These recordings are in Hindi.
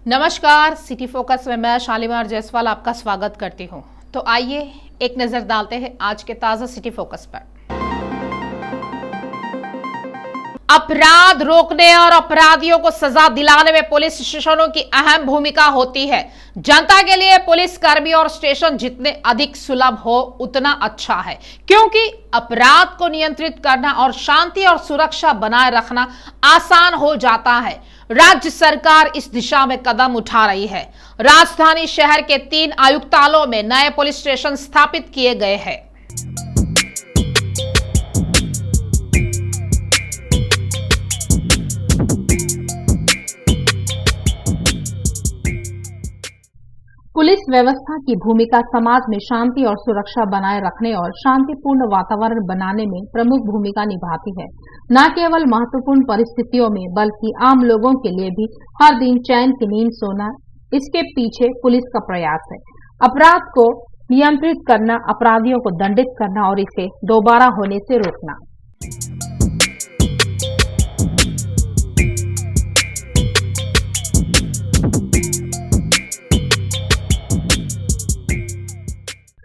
नमस्कार, सिटी फोकस में मैं शालीमार जायसवाल आपका स्वागत करती हूं। तो आइए एक नजर डालते हैं आज के ताजा सिटी फोकस पर। अपराध रोकने और अपराधियों को सजा दिलाने में पुलिस स्टेशनों की अहम भूमिका होती है। जनता के लिए पुलिस कर्मी और स्टेशन जितने अधिक सुलभ हो उतना अच्छा है, क्योंकि अपराध को नियंत्रित करना और शांति और सुरक्षा बनाए रखना आसान हो जाता है। राज्य सरकार इस दिशा में कदम उठा रही है। राजधानी शहर के 3 आयुक्तालयों में नए पुलिस स्टेशन स्थापित किए गए हैं। पुलिस व्यवस्था की भूमिका समाज में शांति और सुरक्षा बनाए रखने और शांतिपूर्ण वातावरण बनाने में प्रमुख भूमिका निभाती है। न केवल महत्वपूर्ण परिस्थितियों में बल्कि आम लोगों के लिए भी हर दिन चैन की नींद सोना इसके पीछे पुलिस का प्रयास है। अपराध को नियंत्रित करना, अपराधियों को दंडित करना और इसे दोबारा होने से रोकना।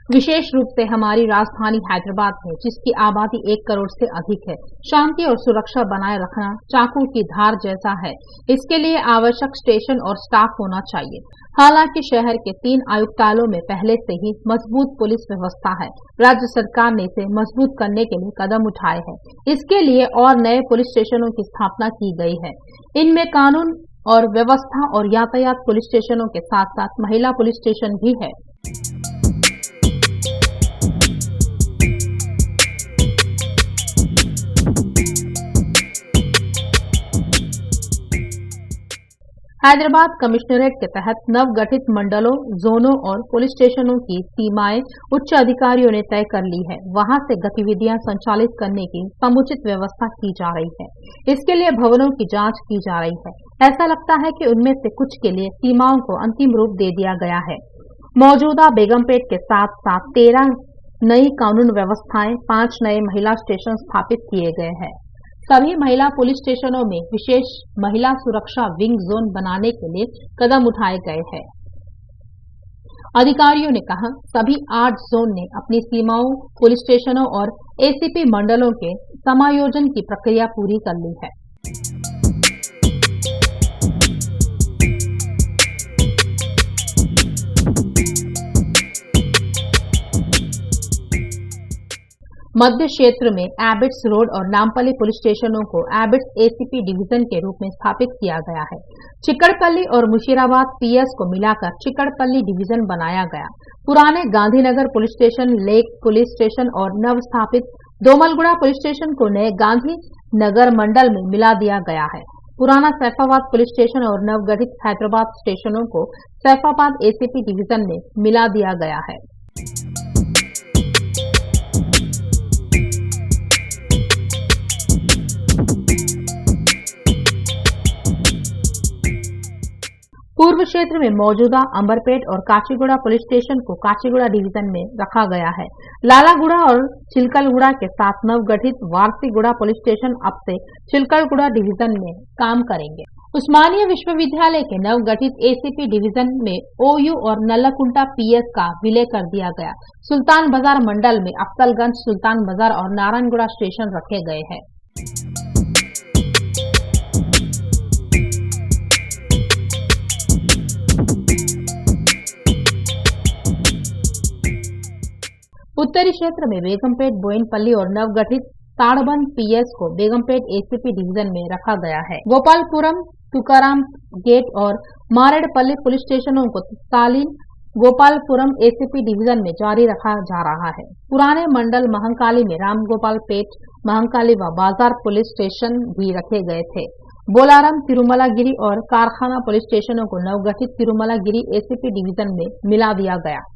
विशेष रूप से हमारी राजधानी हैदराबाद में, जिसकी आबादी 1 करोड़ से अधिक है, शांति और सुरक्षा बनाए रखना चाकू की धार जैसा है। इसके लिए आवश्यक स्टेशन और स्टाफ होना चाहिए। हालांकि शहर के 3 आयुक्तालयों में पहले से ही मजबूत पुलिस व्यवस्था है। राज्य सरकार ने इसे मजबूत करने के लिए कदम उठाए हैं। इसके लिए और नए पुलिस स्टेशनों की स्थापना की गई है। इनमें कानून और व्यवस्था और यातायात पुलिस स्टेशनों के साथ साथ महिला पुलिस स्टेशन भी है। हैदराबाद कमिश्नरेट के तहत नवगठित मंडलों, जोनों और पुलिस स्टेशनों की सीमाएं उच्च अधिकारियों ने तय कर ली है। वहां से गतिविधियां संचालित करने की समुचित व्यवस्था की जा रही है। इसके लिए भवनों की जांच की जा रही है। ऐसा लगता है कि उनमें से कुछ के लिए सीमाओं को अंतिम रूप दे दिया गया है। मौजूदा बेगमपेट के साथ साथ 13 नई कानून व्यवस्थाएं, 5 नए महिला स्टेशन स्थापित किए गए हैं। सभी महिला पुलिस स्टेशनों में विशेष महिला सुरक्षा विंग जोन बनाने के लिए कदम उठाए गए हैं। अधिकारियों ने कहा, सभी 8 जोन ने अपनी सीमाओं, पुलिस स्टेशनों और एसीपी मंडलों के समायोजन की प्रक्रिया पूरी कर ली है। मध्य क्षेत्र में एबिट्स रोड और नामपल्ली पुलिस स्टेशनों को एबिट्स एसीपी डिवीजन के रूप में स्थापित किया गया है। चिकड़पल्ली और मुशीराबाद पीएस को मिलाकर चिकड़पल्ली डिवीजन बनाया गया। पुराने Gandhinagar police station, lake police station और नव स्थापित दोमलगुड़ा पुलिस स्टेशन को नए गांधीनगर मंडल में मिला दिया गया है। पुराना सैफाबाद पुलिस स्टेशन और नवगठित हैदराबाद स्टेशनों को सैफाबाद एसीपी डिवीजन में मिला दिया गया है। पूर्व क्षेत्र में मौजूदा अंबरपेट और काचीगुड़ा पुलिस स्टेशन को काचीगुड़ा डिवीजन में रखा गया है। लालागुड़ा और चिलकलगुड़ा के साथ नवगठित वारसीगुड़ा पुलिस स्टेशन अब से चिलकलगुड़ा डिवीजन में काम करेंगे। उस्मानिया विश्वविद्यालय के नवगठित एसीपी डिवीजन में ओयू और नल्लाकुंटा पीएस का विलय कर दिया गया। सुल्तान बाजार मंडल में अफजलगंज, सुल्तान बाजार और नारायणगुड़ा स्टेशन रखे गए हैं। उत्तरी क्षेत्र में बेगमपेट, बोयनपल्ली और नवगठित ताड़बंद पीएस को बेगमपेट एसीपी डिवीजन में रखा गया है। गोपालपुरम, तुकाराम गेट और मारेडपल्ली पुलिस स्टेशनों को तत्कालीन गोपालपुरम एसीपी डिवीजन में जारी रखा जा रहा है। पुराने मंडल महंकाली में रामगोपालपेट, महंकाली व बाजार पुलिस स्टेशन भी रखे गए थे। बोलारम, तिरुमलागिरी और कारखाना पुलिस स्टेशनों को नवगठित तिरुमलागिरी एसीपी डिवीजन में मिला दिया गया।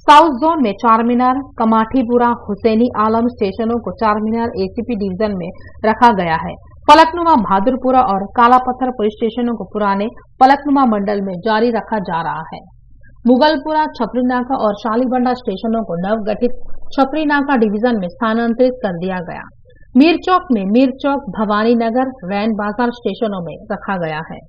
साउथ जोन में चारमीनार, कमाठीपुरा, हुसैनी आलम स्टेशनों को चारमीनार एसीपी डिवीजन में रखा गया है। फलकनुमा, बहादुरपुरा और कालापत्थर पुलिस स्टेशनों को पुराने फलकनुमा मंडल में जारी रखा जा रहा है। मुगलपुरा, छपरीनाका और शालीबंडा स्टेशनों को नवगठित छपरीनाका डिवीजन में स्थानांतरित कर दिया गया। मीरचौक में मीरचौक, भवानी नगर, रैन बाजार स्टेशनों में रखा गया है।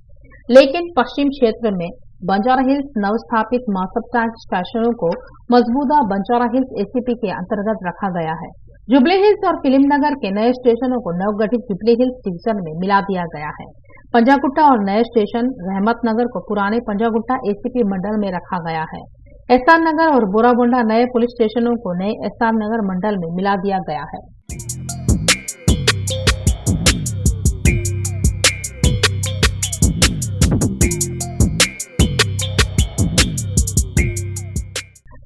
लेकिन पश्चिम क्षेत्र में बंजारा हिल्स नवस्थापित मासब टैग स्टेशनों को मजबूदा बंजारा हिल्स एसीपी के अंतर्गत रखा गया है। जुबली हिल्स और फिल्म नगर के नए स्टेशनों को नवगठित जुबली हिल्स डिवीजन में मिला दिया गया है। पंजागुट्टा और नए स्टेशन रहमत नगर को पुराने पंजागुट्टा एसीपी मंडल में रखा गया है। एसआर नगर और बोराबोंडा नए पुलिस स्टेशनों को नए एसआर नगर मंडल में मिला दिया गया है।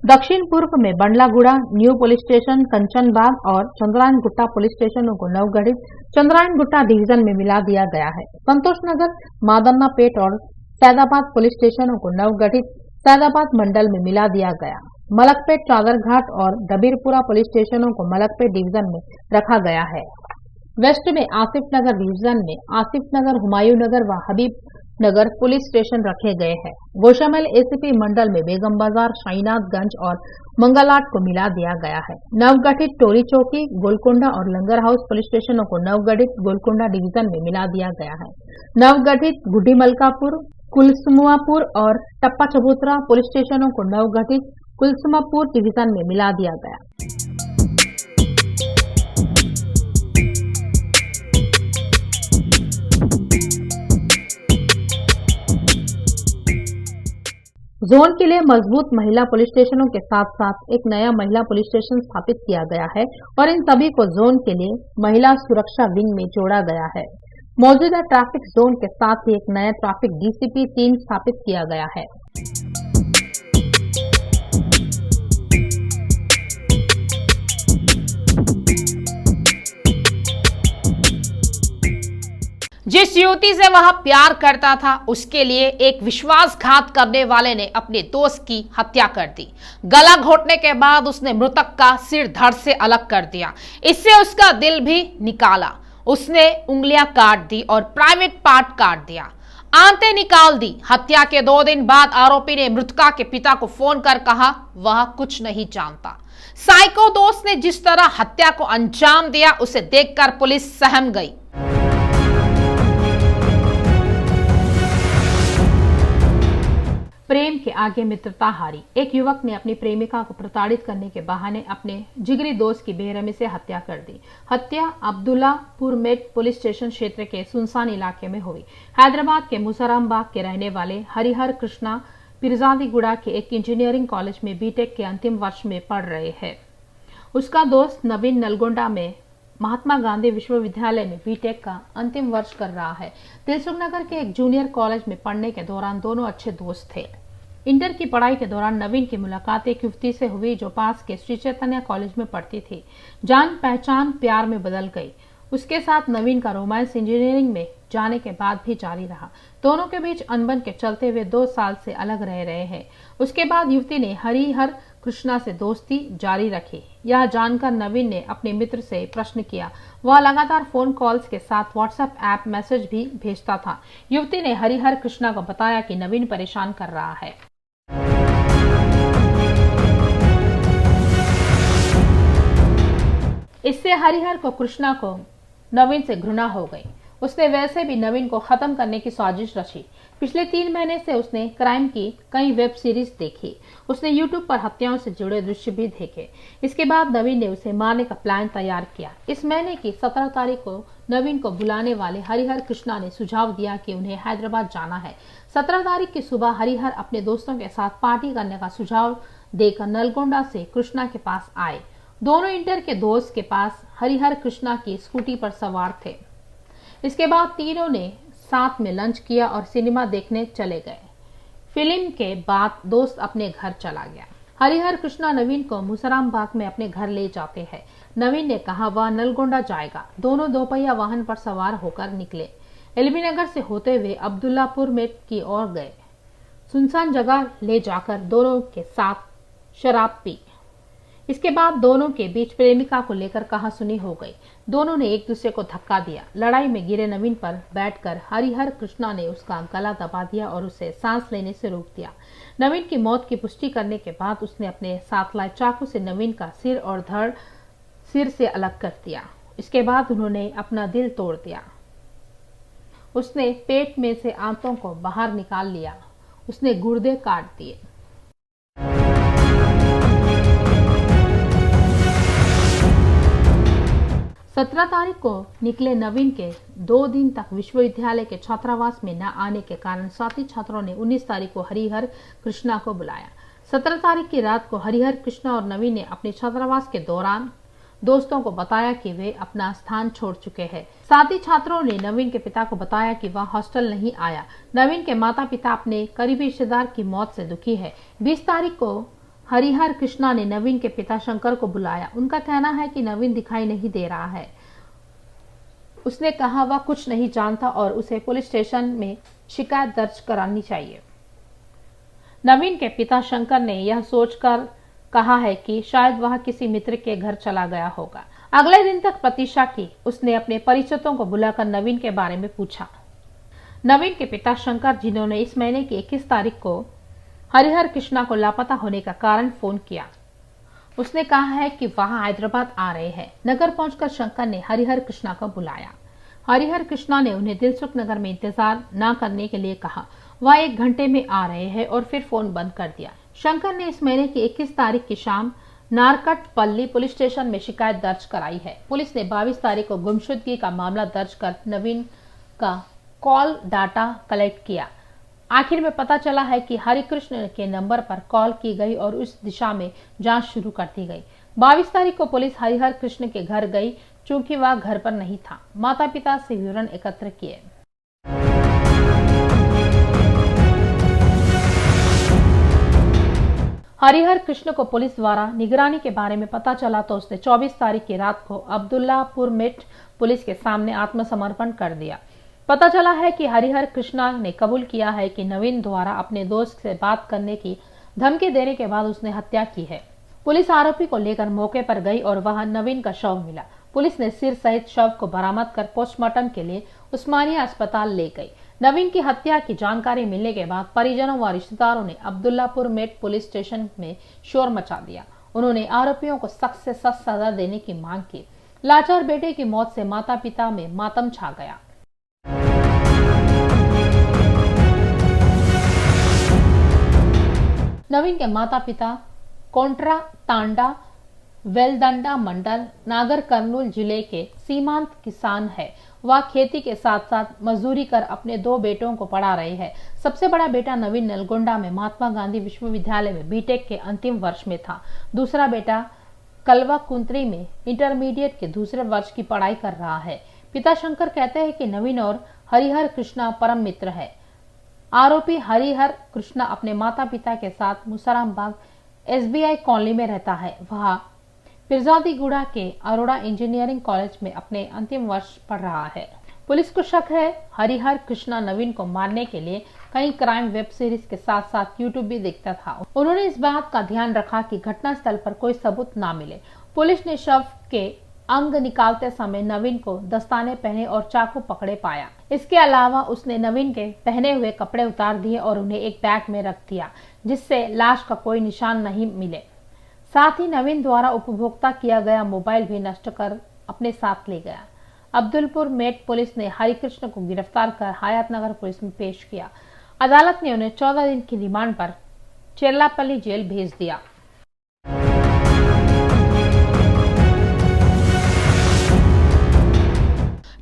दक्षिण पूर्व में Bandlaguda new police station, Kanchanbagh और चंद्रायन गुट्टा पुलिस स्टेशनों को नवगठित चंद्रायन गुट्टा डिवीजन में मिला दिया गया है। संतोष नगर, मादन्नापेट और सैदाबाद पुलिस स्टेशनों को नवगठित सैदाबाद मंडल में मिला दिया गया। मलकपेट, चादरघाट और डबीरपुरा पुलिस स्टेशनों को मलकपेट डिवीजन में रखा गया है। वेस्ट में आसिफ नगर डिवीजन में आसिफ नगर, हुमायूं नगर व हबीब नगर पुलिस स्टेशन रखे गए हैं। गोशामहल एसीपी मंडल में बेगम बाजार, शाहीनाथगंज और मंगलाट को मिला दिया गया है। नवगठित टोली चौकी, गोलकोंडा और लंगर हाउस पुलिस स्टेशनों को नवगठित गोलकोंडा डिवीजन में मिला दिया गया है। नवगठित गुड्डी मलकापुर, कुलसुमापुर और टप्पा चबूतरा पुलिस स्टेशनों को नवगठित कुलसुमापुर डिवीजन में मिला दिया गया। जोन के लिए मजबूत महिला पुलिस स्टेशनों के साथ साथ एक नया महिला पुलिस स्टेशन स्थापित किया गया है और इन सभी को जोन के लिए महिला सुरक्षा विंग में जोड़ा गया है। मौजूदा ट्रैफिक जोन के साथ ही एक नया ट्रैफिक डीसीपी 3 स्थापित किया गया है। जिस युवती से वह प्यार करता था उसके लिए एक विश्वासघात करने वाले ने अपने दोस्त की हत्या कर दी। गला घोटने के बाद उसने मृतक का सिर धड़ से अलग कर दिया। इससे उसका दिल भी निकाला। उसने उंगलियां काट दी और प्राइवेट पार्ट काट दिया, आंतें निकाल दी। हत्या के 2 दिन बाद आरोपी ने मृतका के पिता को फोन कर कहा वह कुछ नहीं जानता। साइको दोस्त ने जिस तरह हत्या को अंजाम दिया उसे देखकर पुलिस सहम गई। प्रेम के आगे मित्रता हारी। एक युवक ने अपनी प्रेमिका को प्रताड़ित करने के बहाने अपने जिगरी दोस्त की बेरहमी से हत्या कर दी। हत्या अब्दुल्लापुर मेट पुलिस स्टेशन क्षेत्र के सुनसान इलाके में हुई। हैदराबाद के मुसरामबाग के रहने वाले हरिहर कृष्णा पिरजादीगुड़ा के एक इंजीनियरिंग कॉलेज में बीटेक के अंतिम वर्ष में पढ़ रहे हैं। उसका दोस्त नवीन नलगोंडा में महात्मा गांधी विश्वविद्यालय में बीटेक का अंतिम वर्ष कर रहा है। दिलसुख नगर के एक जूनियर कॉलेज में पढ़ने के दौरान दोनों अच्छे दोस्त थे। इंटर की पढ़ाई के दौरान नवीन की मुलाकात एक युवती से हुई जो पास के श्री चैतन्य कॉलेज में पढ़ती थी। जान पहचान प्यार में बदल गई। उसके साथ नवीन का रोमांस इंजीनियरिंग में जाने के बाद भी जारी रहा। दोनों के बीच अनबन के चलते वे 2 साल से अलग रह रहे हैं। उसके बाद युवती ने हरिहर कृष्णा से दोस्ती जारी रखी। यह जानकर नवीन ने अपने मित्र से प्रश्न किया। वह लगातार फोन कॉल्स के साथ व्हाट्सएप ऐप मैसेज भी भेजता था। युवती ने हरिहर कृष्णा को बताया कि नवीन परेशान कर रहा है। इससे हरिहर को कृष्णा को नवीन से घृणा हो गई। उसने वैसे भी नवीन को खत्म करने की साजिश रची। पिछले 3 महीने से उसने क्राइम की कई वेब सीरीज देखी। उसने यूट्यूब पर हत्याओं से जुड़े दृश्य भी देखे। इसके बाद नवीन ने उसे मारने का प्लान तैयार किया। इस महीने की 17 तारीख को नवीन को बुलाने वाले हरिहर कृष्णा ने सुझाव दिया कि उन्हें हैदराबाद जाना है। 17 तारीख की सुबह हरिहर अपने दोस्तों के साथ पार्टी करने का सुझाव देकर नलगोंडा से कृष्णा के पास आए। दोनों इंटर के दोस्त के पास हरिहर कृष्णा की स्कूटी पर सवार थे। इसके बाद तीनों ने साथ में लंच किया और सिनेमा देखने चले गए। फिल्म के बाद दोस्त अपने घर चला गया। हरिहर कृष्णा नवीन को मुसरामबाग में अपने घर ले जाते हैं। नवीन ने कहा वह नलगोंडा जाएगा। दोनों 2 पहिया वाहन पर सवार होकर निकले। एलबी नगर से होते हुए अब्दुल्लापुर मेट की ओर गए। सुनसान जगह ले जाकर दोनों के साथ शराब पी। इसके बाद दोनों के बीच प्रेमिका को लेकर कहासुनी हो गई। दोनों ने एक दूसरे को धक्का दिया। लड़ाई में गिरे नवीन पर बैठकर हरिहर कृष्णा ने उसका गला दबा दिया और उसे सांस लेने से रोक दिया। नवीन की मौत की पुष्टि करने के बाद उसने अपने साथ लाए चाकू से नवीन का सिर और धड़ सिर से अलग कर दिया। इसके बाद उन्होंने अपना दिल तोड़ दिया। उसने पेट में से आंतों को बाहर निकाल लिया। उसने गुर्दे काट दिए। सत्रह तारीख को निकले नवीन के 2 दिन तक विश्वविद्यालय के छात्रावास में न आने के कारण साथी छात्रों ने 19 तारीख को हरिहर कृष्णा को बुलाया। 17 तारीख की रात को हरिहर कृष्णा और नवीन ने अपने छात्रावास के दौरान दोस्तों को बताया कि वे अपना स्थान छोड़ चुके हैं। साथी छात्रों ने नवीन के पिता को बताया कि वह हॉस्टल नहीं आया। नवीन के माता पिता अपने करीबी रिश्तेदार की मौत से दुखी है। 20 तारीख को हरिहर कृष्णा ने नवीन के पिता शंकर को बुलाया। उनका कहना है कि नवीन दिखाई नहीं दे रहा है। उसने कहा वह कुछ नहीं जानता और उसे पुलिस स्टेशन में शिकायत दर्ज करानी चाहिए। नवीन के पिता शंकर ने यह सोचकर कहा है कि शायद वह किसी मित्र के घर चला गया होगा। अगले दिन तक प्रतीक्षा की। उसने अपने परिचितों को बुलाकर नवीन के बारे में पूछा। नवीन के पिता शंकर, जिन्होंने इस महीने की 21 तारीख को हरिहर कृष्णा को लापता होने का कारण फोन किया, उसने कहा है कि वहां हैदराबाद आ रहे हैं। नगर पहुंचकर शंकर ने हरिहर कृष्णा को बुलाया। हरिहर कृष्णा ने उन्हें दिलसुख नगर में इंतजार न करने के लिए कहा। वह 1 घंटे में आ रहे हैं और फिर फोन बंद कर दिया। शंकर ने इस महीने की 21 तारीख की शाम नारकटपल्ली पुलिस स्टेशन में शिकायत दर्ज कराई है। पुलिस ने 22 तारीख को गुमशुदगी का मामला दर्ज कर नवीन का कॉल डाटा कलेक्ट किया। आखिर में पता चला है कि हरिकृष्ण के नंबर पर कॉल की गई और उस दिशा में जांच शुरू कर दी गई। 22 तारीख को पुलिस हरिहर कृष्ण के घर गई, चूंकि वह घर पर नहीं था। माता पिता से विवरण एकत्र किए। हरिहर कृष्ण को पुलिस द्वारा निगरानी के बारे में पता चला तो उसने 24 तारीख की रात को अब्दुल्लापुर मेट पुलिस के सामने आत्मसमर्पण कर दिया। पता चला है कि हरिहर कृष्णा ने कबूल किया है कि नवीन द्वारा अपने दोस्त से बात करने की धमकी देने के बाद उसने हत्या की है। पुलिस आरोपी को लेकर मौके पर गई और वहां नवीन का शव मिला। पुलिस ने सिर सहित शव को बरामद कर पोस्टमार्टम के लिए उस्मानिया अस्पताल ले गई। नवीन की हत्या की जानकारी मिलने के बाद परिजनों व रिश्तेदारों ने अब्दुल्लापुर मेट पुलिस स्टेशन में शोर मचा दिया। उन्होंने आरोपियों को सख्त से सख्त सजा देने की मांग की। लाचार बेटे की मौत से माता पिता में मातम छा गया। नवीन के माता पिता कोंट्रा तांडा वेलदंडा मंडल नागर कर्नूल जिले के सीमांत किसान है। वह खेती के साथ साथ मजदूरी कर अपने 2 बेटों को पढ़ा रहे हैं। सबसे बड़ा बेटा नवीन नलगोंडा में महात्मा गांधी विश्वविद्यालय में बीटेक के अंतिम वर्ष में था। दूसरा बेटा कलवा कुंत्री में इंटरमीडिएट के दूसरे वर्ष की पढ़ाई कर रहा है। पिता शंकर कहते हैं कि नवीन और हरिहर कृष्णा परम मित्र है। आरोपी हरिहर कृष्णा अपने माता पिता के साथ मुसरामबाग SBI कॉलोनी में रहता है। वह फिरजादीगुड़ा के अरोड़ा इंजीनियरिंग कॉलेज में अपने अंतिम वर्ष पढ़ रहा है। पुलिस को शक है हरिहर कृष्णा नवीन को मारने के लिए कई क्राइम वेब सीरीज के साथ साथ यूट्यूब भी देखता था। उन्होंने इस बात का ध्यान रखा कि घटनास्थल पर कोई सबूत न मिले। पुलिस ने शव के अंग निकालते समय नवीन को दस्ताने पहने और चाकू पकड़े पाया। इसके अलावा उसने नवीन के पहने हुए कपड़े उतार दिए और उन्हें एक बैग में रख दिया, जिससे लाश का कोई निशान नहीं मिले। साथ ही नवीन द्वारा उपभोक्ता किया गया मोबाइल भी नष्ट कर अपने साथ ले गया। अब्दुलपुर मेट पुलिस ने हरिकृष्ण को गिरफ्तार कर हयातनगर पुलिस में पेश किया। अदालत ने उन्हें 14 दिन की रिमांड पर चेरलापल्ली जेल भेज दिया।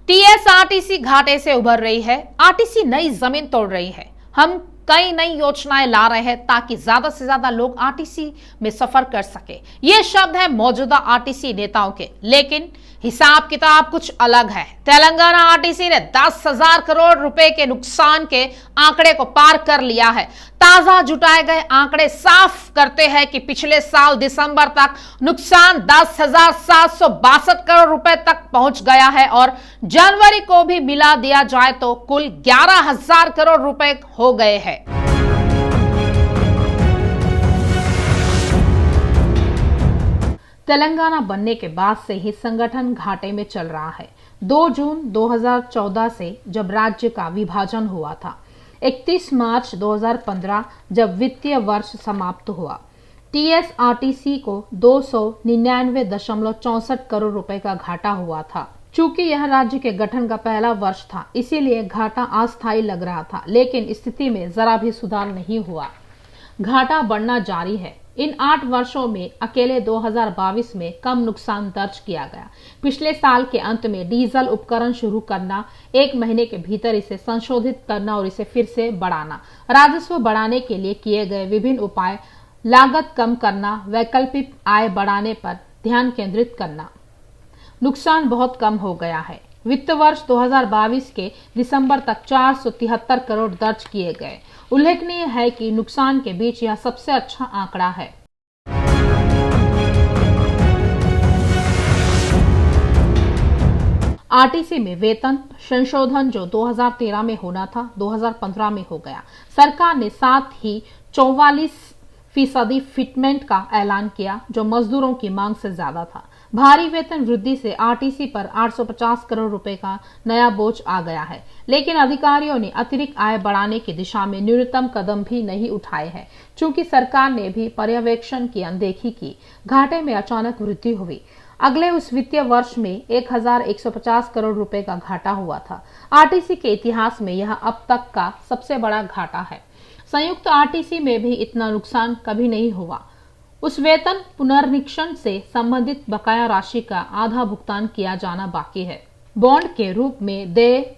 टीएसआरटीसी घाटे से उभर रही है। आरटीसी नई जमीन तोड़ रही है। हम कई नई योजनाएं ला रहे हैं ताकि ज्यादा से ज्यादा लोग आरटीसी में सफर कर सके। ये शब्द है मौजूदा आरटीसी नेताओं के, लेकिन हिसाब किताब कुछ अलग है। तेलंगाना आरटीसी ने 10,000 करोड़ रुपए के नुकसान के आंकड़े को पार कर लिया है। ताजा जुटाए गए आंकड़े साफ करते हैं कि पिछले साल दिसंबर तक नुकसान 10,762 करोड़ रुपए तक पहुंच गया है और जनवरी को भी मिला दिया जाए तो कुल 11,000 करोड़ रुपए हो गए हैं। तेलंगाना बनने के बाद से ही संगठन घाटे में चल रहा है। 2 जून 2014 से जब राज्य का विभाजन हुआ था, 31 मार्च 2015 जब वित्तीय वर्ष समाप्त हुआ, टीएसआरटीसी को 299.64 करोड़ रुपए का घाटा हुआ था। चूंकि यह राज्य के गठन का पहला वर्ष था, इसीलिए घाटा अस्थायी लग रहा था, लेकिन स्थिति में जरा भी सुधार नहीं हुआ। घाटा बढ़ना जारी है। इन 8 वर्षों में अकेले 2022 में कम नुकसान दर्ज किया गया। पिछले साल के अंत में डीजल उपकरण शुरू करना, 1 महीने के भीतर इसे संशोधित करना और इसे फिर से बढ़ाना, राजस्व बढ़ाने के लिए किए गए विभिन्न उपाय, लागत कम करना, वैकल्पिक आय बढ़ाने पर ध्यान केंद्रित करना। नुकसान बहुत कम हो गया है। वित्त वर्ष 2022 के दिसंबर तक 473 करोड़ दर्ज किए गए। उल्लेखनीय है कि नुकसान के बीच यह सबसे अच्छा आंकड़ा है। आरटीसी में वेतन संशोधन जो 2013 में होना था, 2015 में हो गया। सरकार ने साथ ही 44% फिटमेंट का ऐलान किया, जो मजदूरों की मांग से ज्यादा था। भारी वेतन वृद्धि से आरटीसी पर 850 करोड़ रुपए का नया बोझ आ गया है, लेकिन अधिकारियों ने अतिरिक्त आय बढ़ाने की दिशा में न्यूनतम कदम भी नहीं उठाए हैं। चूंकि सरकार ने भी पर्यवेक्षण की अनदेखी की, घाटे में अचानक वृद्धि हुई। अगले उस वित्तीय वर्ष में 1150 करोड़ रुपए का घाटा हुआ था। आरटीसी के इतिहास में यह अब तक का सबसे बड़ा घाटा है। संयुक्त आरटीसी में भी इतना नुकसान कभी नहीं हुआ। उस वेतन पुनर्निरीक्षण से संबंधित बकाया राशि का आधा भुगतान किया जाना बाकी है। बॉन्ड के रूप में देय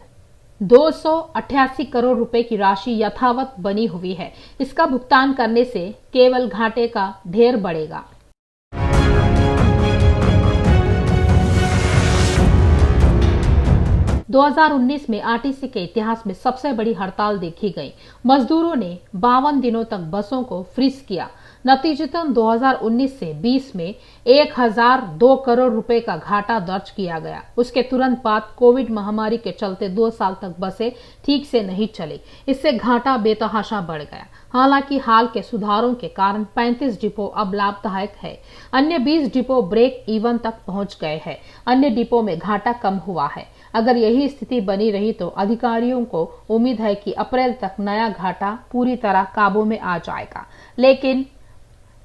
288 करोड़ रुपए की राशि यथावत बनी हुई है। इसका भुगतान करने से केवल घाटे का ढेर बढ़ेगा। दो 2019 में आरटीसी के इतिहास में सबसे बड़ी हड़ताल देखी गई। मजदूरों ने 52 दिनों तक बसों को फ्रीज किया। नतीजतन 2019 से 20 में 1002 करोड़ रुपए का घाटा दर्ज किया गया। उसके तुरंत बाद कोविड महामारी के चलते 2 साल तक बसें ठीक से नहीं चली। इससे घाटा बेतहाशा बढ़ गया। हालांकि हाल के सुधारों के कारण 35 डिपो अब लाभदायक है। अन्य 20 डिपो ब्रेक इवन तक पहुंच गए हैं। अन्य डिपो में घाटा कम हुआ है। अगर यही स्थिति बनी रही तो अधिकारियों को उम्मीद है कि अप्रैल तक नया घाटा पूरी तरह काबू में आ जाएगा। लेकिन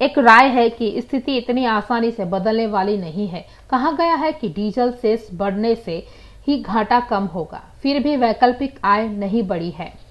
एक राय है कि स्थिति इतनी आसानी से बदलने वाली नहीं है। कहा गया है कि डीजल सेस बढ़ने से ही घाटा कम होगा। फिर भी वैकल्पिक आय नहीं बढ़ी है।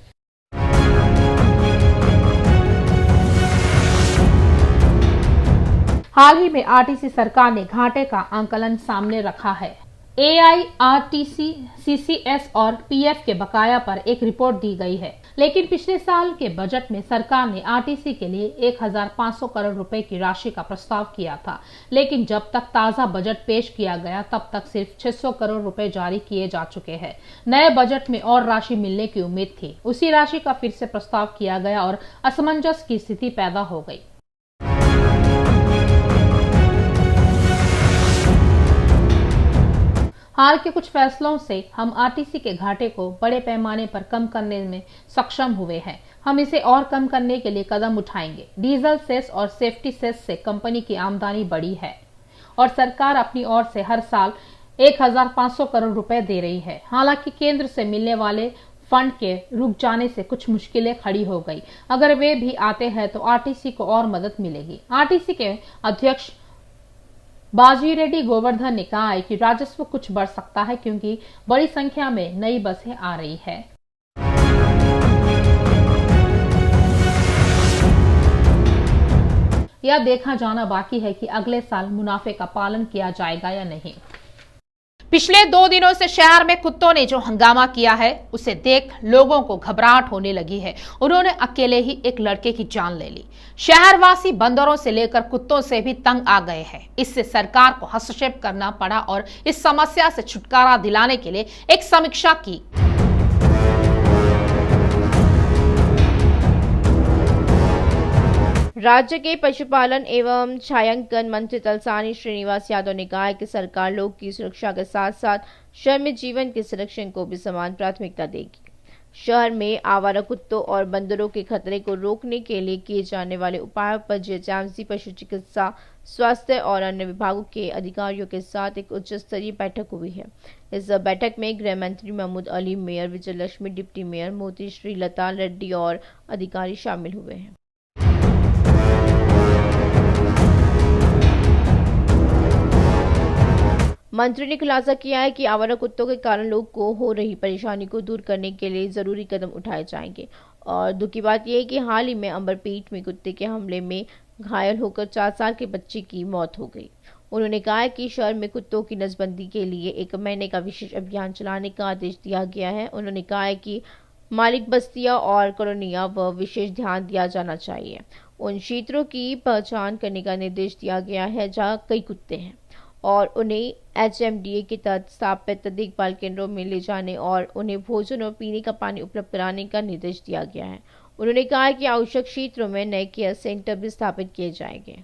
हाल ही में आरटीसी सरकार ने घाटे का आंकलन सामने रखा है। एआईआरटीसी, सीसीएस और पीएफ के बकाया पर एक रिपोर्ट दी गई है। लेकिन पिछले साल के बजट में सरकार ने आरटीसी के लिए 1500 करोड़ रुपए की राशि का प्रस्ताव किया था, लेकिन जब तक ताजा बजट पेश किया गया तब तक सिर्फ 600 करोड़ रुपए जारी किए जा चुके हैं। नए बजट में और राशि मिलने की उम्मीद थी। उसी राशि का फिर से प्रस्ताव किया गया और असमंजस की स्थिति पैदा हो गई। हाल के कुछ फैसलों से हम आरटीसी के घाटे को बड़े पैमाने पर कम करने में सक्षम हुए हैं। हम इसे और कम करने के लिए कदम उठाएंगे। डीजल सेस और सेफ्टी सेस से कंपनी की आमदनी बढ़ी है और सरकार अपनी ओर से हर साल 1500 करोड़ रुपए दे रही है। हालांकि केंद्र से मिलने वाले फंड के रुक जाने से कुछ मुश्किलें खड़ी हो गई। अगर वे भी आते हैं तो आरटीसी को और मदद मिलेगी। आरटीसी के अध्यक्ष बाजीरेड्डी गोवर्धन ने कहा है कि राजस्व कुछ बढ़ सकता है क्योंकि बड़ी संख्या में नई बसें आ रही है। यह देखा जाना बाकी है कि अगले साल मुनाफे का पालन किया जाएगा या नहीं। पिछले 2 दिनों से शहर में कुत्तों ने जो हंगामा किया है उसे देख लोगों को घबराहट होने लगी है। उन्होंने अकेले ही एक लड़के की जान ले ली। शहरवासी बंदरों से लेकर कुत्तों से भी तंग आ गए हैं। इससे सरकार को हस्तक्षेप करना पड़ा और इस समस्या से छुटकारा दिलाने के लिए एक समीक्षा की। राज्य के पशुपालन एवं छायांकन मंत्री तलसानी श्रीनिवास यादव ने कहा है कि सरकार लोग की सुरक्षा के साथ साथ वन्य जीवन के संरक्षण को भी समान प्राथमिकता देगी। शहर में आवारा कुत्तों और बंदरों के खतरे को रोकने के लिए किए जाने वाले उपायों पर जीएचएमसी पशु चिकित्सा, स्वास्थ्य और अन्य विभागों के अधिकारियों के साथ एक उच्च स्तरीय बैठक हुई है। इस बैठक में गृह मंत्री Mahmood Ali, mayor Vijayalakshmi, deputy mayor Mothe Sri लता रेड्डी और अधिकारी शामिल हुए हैं। मंत्री ने खुलासा किया है कि आवारा कुत्तों के कारण लोगों को हो रही परेशानी को दूर करने के लिए जरूरी कदम उठाए जाएंगे। और दुख की बात यह है कि हाल ही में अंबरपेट में कुत्ते के हमले में घायल होकर 4 साल के बच्चे की मौत हो गई। उन्होंने कहा है कि शहर में कुत्तों की नसबंदी के लिए 1 महीने का विशेष अभियान चलाने का आदेश दिया गया है। उन्होंने कहा है कि मालिक बस्तियां और कॉलोनियां व विशेष ध्यान दिया जाना चाहिए। उन क्षेत्रों की पहचान करने का निर्देश दिया गया है जहां कई कुत्ते हैं और उन्हें HMDA के तहत स्थापित देखभाल केंद्रों में ले जाने और उन्हें भोजन और पीने का पानी उपलब्ध कराने का निर्देश दिया गया है। उन्होंने कहा कि आवश्यक क्षेत्रों में नए केयर सेंटर भी स्थापित किए जाएंगे।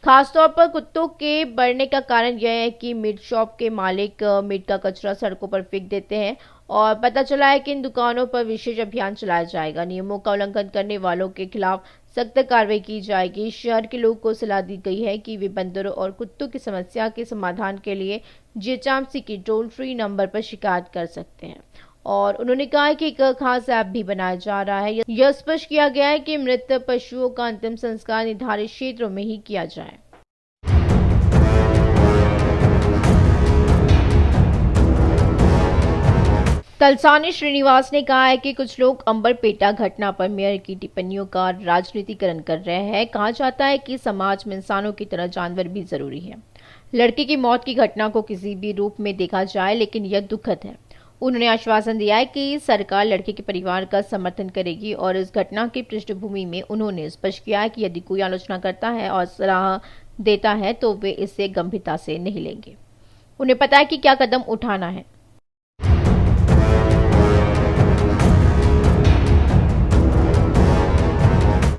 खासतौर पर कुत्तों के बढ़ने का कारण यह है कि मीट शॉप के मालिक मीट का कचरा सड़कों पर फेंक देते हैं और पता चला है कि इन दुकानों पर विशेष अभियान चलाया जाएगा। नियमों का उल्लंघन करने वालों के खिलाफ सख्त कार्रवाई की जाएगी। शहर के लोगों को सलाह दी गई है कि वे बंदरों और कुत्तों की समस्या के समाधान के लिए जीएचएमसी के टोल फ्री नंबर पर शिकायत कर सकते हैं। और उन्होंने कहा है कि एक खास ऐप भी बनाया जा रहा है। यह स्पष्ट किया गया है कि मृत पशुओं का अंतिम संस्कार निर्धारित क्षेत्रों में ही किया जाए। तलसानी श्रीनिवास ने कहा है कि कुछ लोग अंबरपेटा घटना पर मेयर की टिप्पणियों का राजनीतिकरण कर रहे हैं। कहा जाता है कि समाज में इंसानों की तरह जानवर भी जरूरी है। लड़के की मौत की घटना को किसी भी रूप में देखा जाए, लेकिन यह दुखद है। उन्होंने आश्वासन दिया है कि सरकार लड़के के परिवार का समर्थन करेगी और इस घटना की पृष्ठभूमि में उन्होंने स्पष्ट किया है कि यदि कोई आलोचना करता है और सलाह देता है तो वे इसे गंभीरता से नहीं लेंगे। उन्हें पता है कि क्या कदम उठाना है।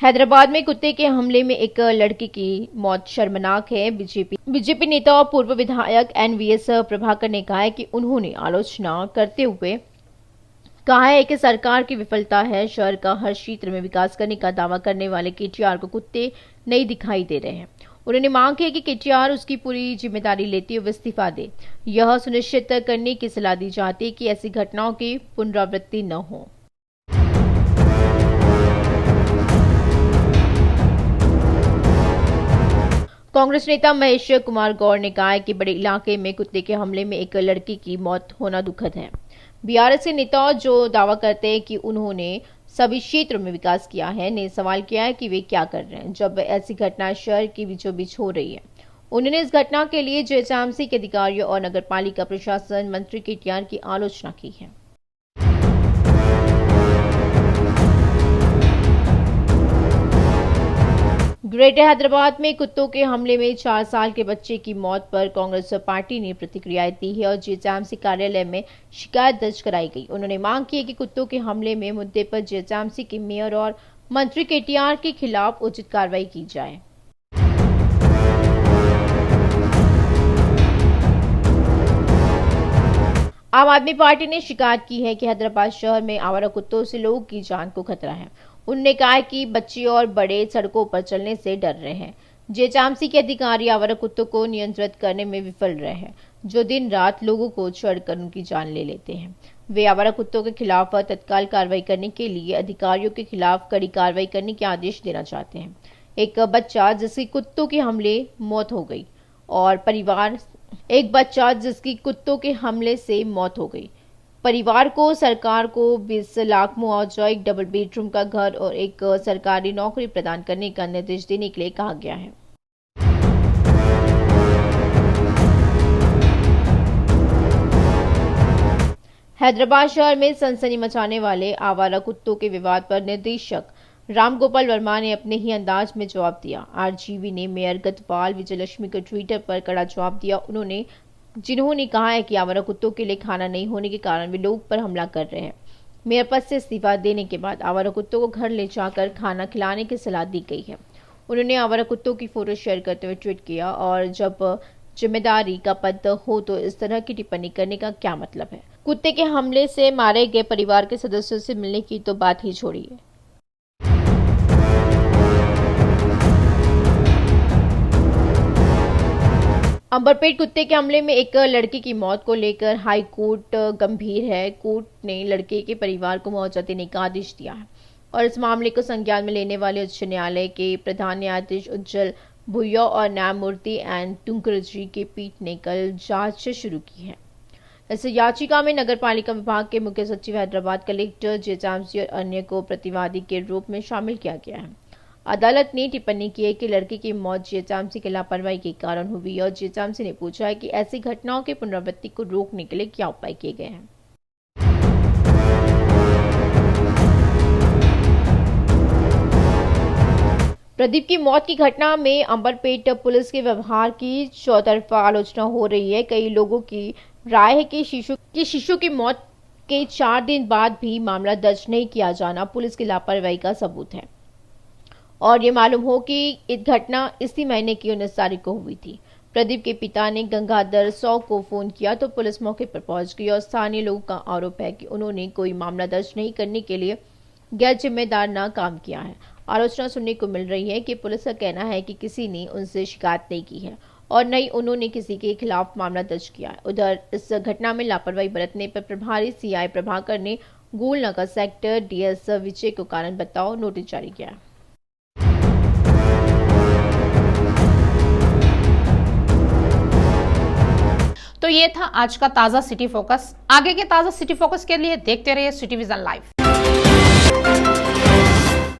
हैदराबाद में कुत्ते के हमले में एक लड़की की मौत शर्मनाक है। बीजेपी नेता और पूर्व विधायक NVS प्रभाकर ने कहा है कि उन्होंने आलोचना करते हुए कहा है कि सरकार की विफलता है। शहर का हर क्षेत्र में विकास करने का दावा करने वाले KTR को कुत्ते नहीं दिखाई दे रहे हैं। उन्होंने मांग की कि KTR उसकी पूरी जिम्मेदारी लेते हुए इस्तीफा दे। यह सुनिश्चित करने की सलाह दी जाती है कि ऐसी घटनाओं की पुनरावृत्ति न हो। कांग्रेस नेता महेश कुमार गौर ने कहा है कि बड़े इलाके में कुत्ते के हमले में एक लड़की की मौत होना दुखद है। BRS के नेता जो दावा करते हैं कि उन्होंने सभी क्षेत्रों में विकास किया है, ने सवाल किया है कि वे क्या कर रहे हैं जब ऐसी घटना शहर के बीचों बीच हो रही है। उन्होंने इस घटना के लिए जीएचएमसी के अधिकारियों और नगरपालिका प्रशासन मंत्री KTR की आलोचना की है। ग्रेटर हैदराबाद में कुत्तों के हमले में 4 साल के बच्चे की मौत पर कांग्रेस पार्टी ने प्रतिक्रिया दी है और जीएचएमसी कार्यालय में शिकायत दर्ज कराई गई। उन्होंने मांग की है कि कुत्तों के हमले में मुद्दे पर जीएचएमसी के मेयर और मंत्री KTR के खिलाफ उचित कार्रवाई की जाए। आम आदमी पार्टी ने शिकायत की है कि हैदराबाद शहर में आवारा कुत्तों से लोगों की जान को खतरा है। उन्होंने कहा कि बच्चे और बड़े सड़कों पर चलने से डर रहे हैं। जीएचएमसी के अधिकारी आवारा कुत्तों को नियंत्रित करने में विफल रहे हैं, जो दिन रात लोगों को छेड़कर उनकी जान ले लेते हैं। वे आवारा कुत्तों के खिलाफ तत्काल कार्रवाई करने के लिए अधिकारियों के खिलाफ कड़ी कार्रवाई करने के आदेश देना चाहते हैं। एक बच्चा जिसकी कुत्तों के हमले मौत हो गई और परिवार को सरकार को 20 लाख मुआवजा, एक डबल बेडरूम का घर और एक सरकारी नौकरी प्रदान करने का निर्देश देने के लिए कहा गया है। हैदराबाद शहर में सनसनी मचाने वाले आवारा कुत्तों के विवाद पर निदेशक रामगोपाल वर्मा ने अपने ही अंदाज में जवाब दिया। RGV ने मेयर गतपाल विजयलक्ष्मी को ट्विटर पर कड़ा जवाब दिया। जिन्होंने कहा है कि आवारा कुत्तों के लिए खाना नहीं होने के कारण वे लोगों पर हमला कर रहे हैं। मेयर पद से इस्तीफा देने के बाद आवारा कुत्तों को घर ले जाकर खाना खिलाने की सलाह दी गई है। उन्होंने आवारा कुत्तों की फोटो शेयर करते हुए ट्वीट किया और जब जिम्मेदारी का पद हो तो इस तरह की टिप्पणी करने का क्या मतलब है। कुत्ते के हमले से मारे गए परिवार के सदस्यों से मिलने की तो बात ही छोड़िए। अंबरपेट कुत्ते के हमले में एक लड़की की मौत को लेकर हाई कोर्ट गंभीर है। कोर्ट ने लड़के के परिवार को मुआवजा देने का आदेश दिया है और इस मामले को संज्ञान में लेने वाले उच्च न्यायालय के प्रधान न्यायाधीश उज्जवल भुइया और न्यायमूर्ति एन टुंकरजी की पीठ ने कल जांच शुरू की है। इस याचिका में नगरपालिका विभाग के मुख्य सचिव, हैदराबाद कलेक्टर, जेएचएमसी और अन्य को प्रतिवादी के रूप में शामिल किया गया है। अदालत ने टिप्पणी की है कि लड़की की मौत जेएचएमसी की लापरवाही के कारण हुई और जेएचएमसी ने पूछा है कि ऐसी घटनाओं की पुनरावृत्ति को रोकने के लिए क्या उपाय किए गए हैं। प्रदीप की मौत की घटना में अंबरपेट पुलिस के व्यवहार की चौतरफा आलोचना हो रही है। कई लोगों की राय है कि शिशु की मौत के 4 दिन बाद भी मामला दर्ज नहीं किया जाना पुलिस की लापरवाही का सबूत है और ये मालूम हो कि इस घटना इसी महीने की 19 तारीख को हुई थी। प्रदीप के पिता ने गंगाधर 100 को फोन किया तो पुलिस मौके पर पहुंच गई और स्थानीय लोगों का आरोप है कि उन्होंने कोई मामला दर्ज नहीं करने के लिए गैर जिम्मेदार ना काम किया है। आलोचना सुनने को मिल रही है कि पुलिस का कहना है कि किसी ने उनसे शिकायत नहीं की है और न ही उन्होंने किसी के खिलाफ मामला दर्ज किया है। उधर इस घटना में लापरवाही बरतने पर प्रभारी सीआई प्रभाकर ने गोलनगर सेक्टर डीएस विजय को कारण बताओ नोटिस जारी किया। तो ये था आज का ताजा सिटी फोकस। आगे के ताजा सिटी फोकस के लिए देखते रहिए सिटी विजन लाइव।